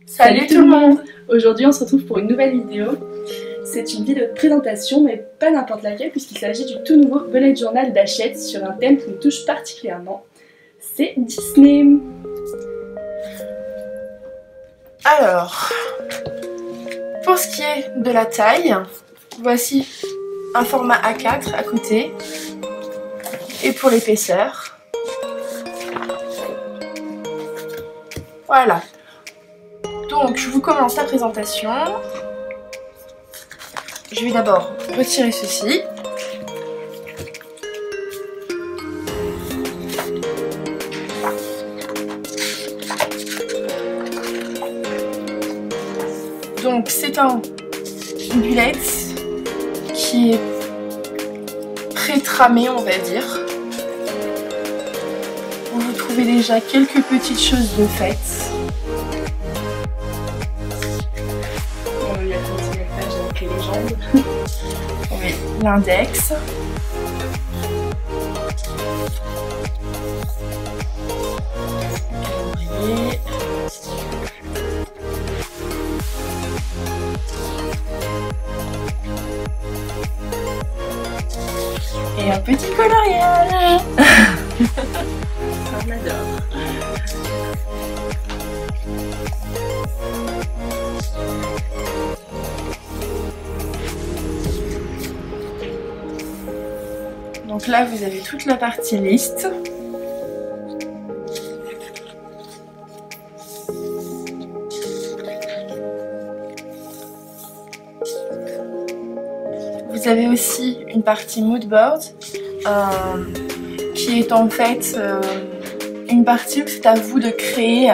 Salut tout le monde! Aujourd'hui on se retrouve pour une nouvelle vidéo. C'est une vidéo de présentation mais pas n'importe laquelle puisqu'il s'agit du tout nouveau bullet journal d'Hachette sur un thème qui me touche particulièrement. C'est Disney. Alors, pour ce qui est de la taille, voici un format A4 à côté. Et pour l'épaisseur, voilà. Donc je vous commence la présentation. Je vais d'abord retirer ceci. Donc c'est un bullet qui est pré-tramé, on va dire. Vous trouvez déjà quelques petites choses de faites. Il y a le page avec les légendes. Oui, l'index. Calendrier. Et un petit coloriage. On adore. Donc là, vous avez toute la partie liste. Vous avez aussi une partie mood board qui est en fait une partie où c'est à vous de créer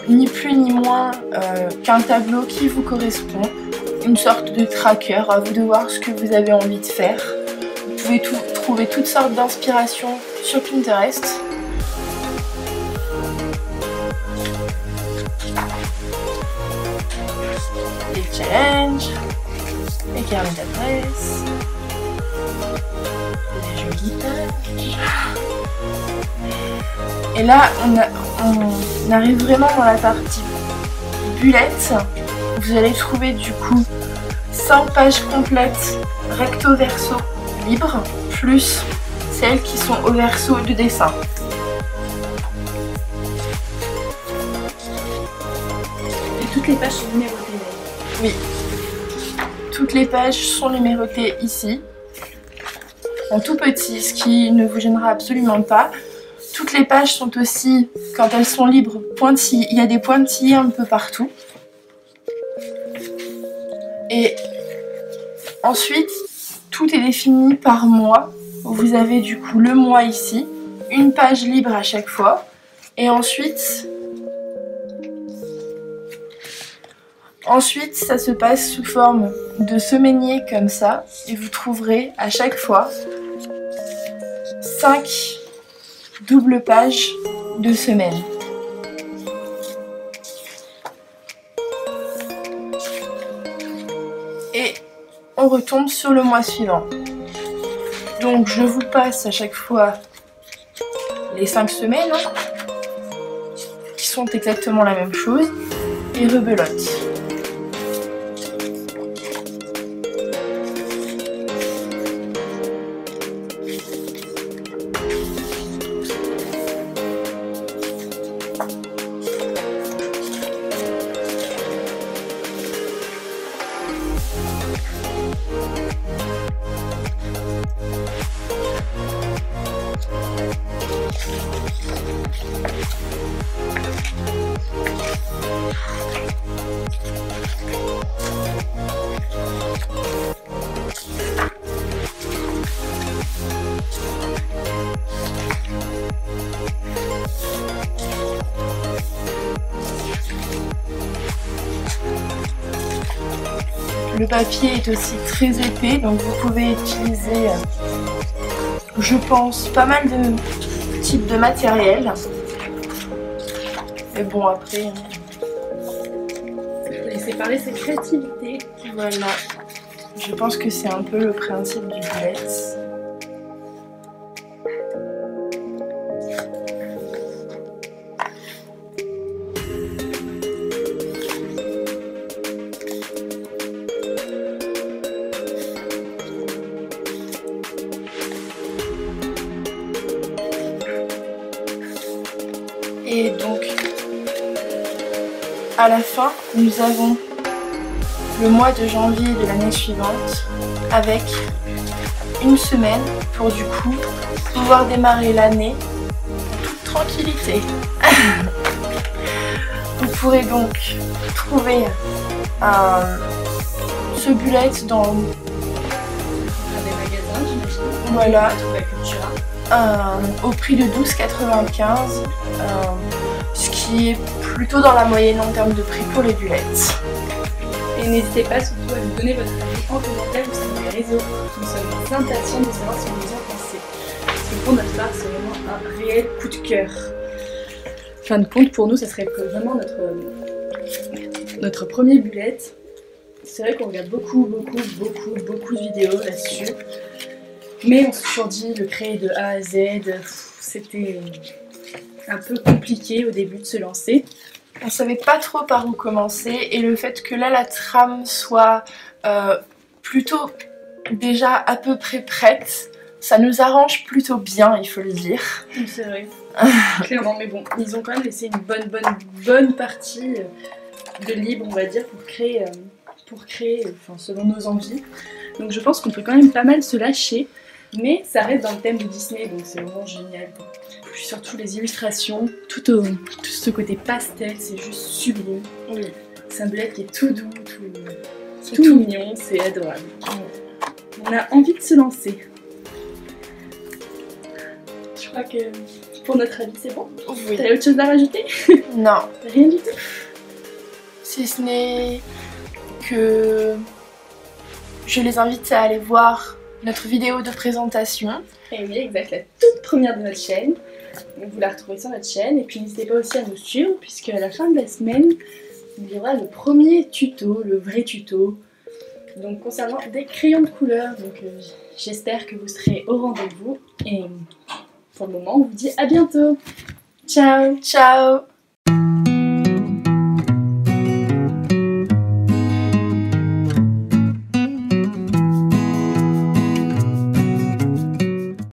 ni plus ni moins qu'un tableau qui vous correspond, une sorte de tracker, à vous de voir ce que vous avez envie de faire. Vous pouvez trouver toutes sortes d'inspirations sur Pinterest. Les challenges, les carnets d'adresse, les jolies pages. Et là, on arrive vraiment dans la partie bullet. Vous allez trouver du coup 5 pages complètes recto verso libres, plus celles qui sont au verso de dessin. Et toutes les pages sont numérotées. Oui, toutes les pages sont numérotées ici, en tout petit, ce qui ne vous gênera absolument pas. Toutes les pages sont aussi, quand elles sont libres, pointillées. Il y a des pointillés un peu partout. Et ensuite, tout est défini par mois. Vous avez du coup le mois ici, une page libre à chaque fois. Et ensuite, ça se passe sous forme de semainier comme ça. Et vous trouverez à chaque fois 5 doubles pages de semaine. Et on retombe sur le mois suivant. Donc je vous passe à chaque fois les 5 semaines, qui sont exactement la même chose, et rebelote. Le papier est aussi très épais, donc vous pouvez utiliser, je pense, pas mal de types de matériel. Mais bon, après, il faut laisser parler sa créativité. Voilà. Je pense que c'est un peu le principe du bullet. À la fin, nous avons le mois de janvier de l'année suivante avec une semaine pour du coup pouvoir démarrer l'année en toute tranquillité. Vous pourrez donc trouver ce bullet dans des magasins, j'imagine. voilà, La Cultura. au prix de 12,95 €, ce qui est plutôt dans la moyenne en termes de prix pour les bullets. Et n'hésitez pas surtout à nous donner votre avis en commentaire ou sur les réseaux. Nous sommes impatients de savoir ce que vous en pensez. Parce que pour notre part, c'est vraiment un réel coup de cœur. En fin de compte, pour nous, ça serait vraiment notre premier bullet. C'est vrai qu'on regarde beaucoup de vidéos là-dessus. Mais on se toujours dit, le créer de A à Z, c'était un peu compliqué au début de se lancer. On savait pas trop par où commencer et le fait que là la trame soit plutôt déjà à peu près prête, ça nous arrange plutôt bien, il faut le dire. C'est vrai, clairement, mais bon, ils ont quand même laissé une bonne partie de libre, on va dire, pour créer enfin, selon nos envies. Donc je pense qu'on peut quand même pas mal se lâcher, mais ça reste dans le thème de Disney, donc c'est vraiment génial, quoi. Puis surtout les illustrations, tout ce côté pastel, c'est juste sublime. Oui. C'est un bullet qui est tout doux, tout mignon, c'est adorable. On a envie de se lancer. Je crois que pour notre avis c'est bon. Oui. T'as autre chose à rajouter? Non. Rien du tout. Si ce n'est que je les invite à aller voir notre vidéo de présentation. Et oui, exact, la toute première de notre chaîne. Donc vous la retrouvez sur notre chaîne. Et puis n'hésitez pas aussi à nous suivre, puisque à la fin de la semaine, il y aura le premier tuto, le vrai tuto. Donc concernant des crayons de couleur. Donc j'espère que vous serez au rendez-vous. Et pour le moment, on vous dit à bientôt. Ciao. Ciao.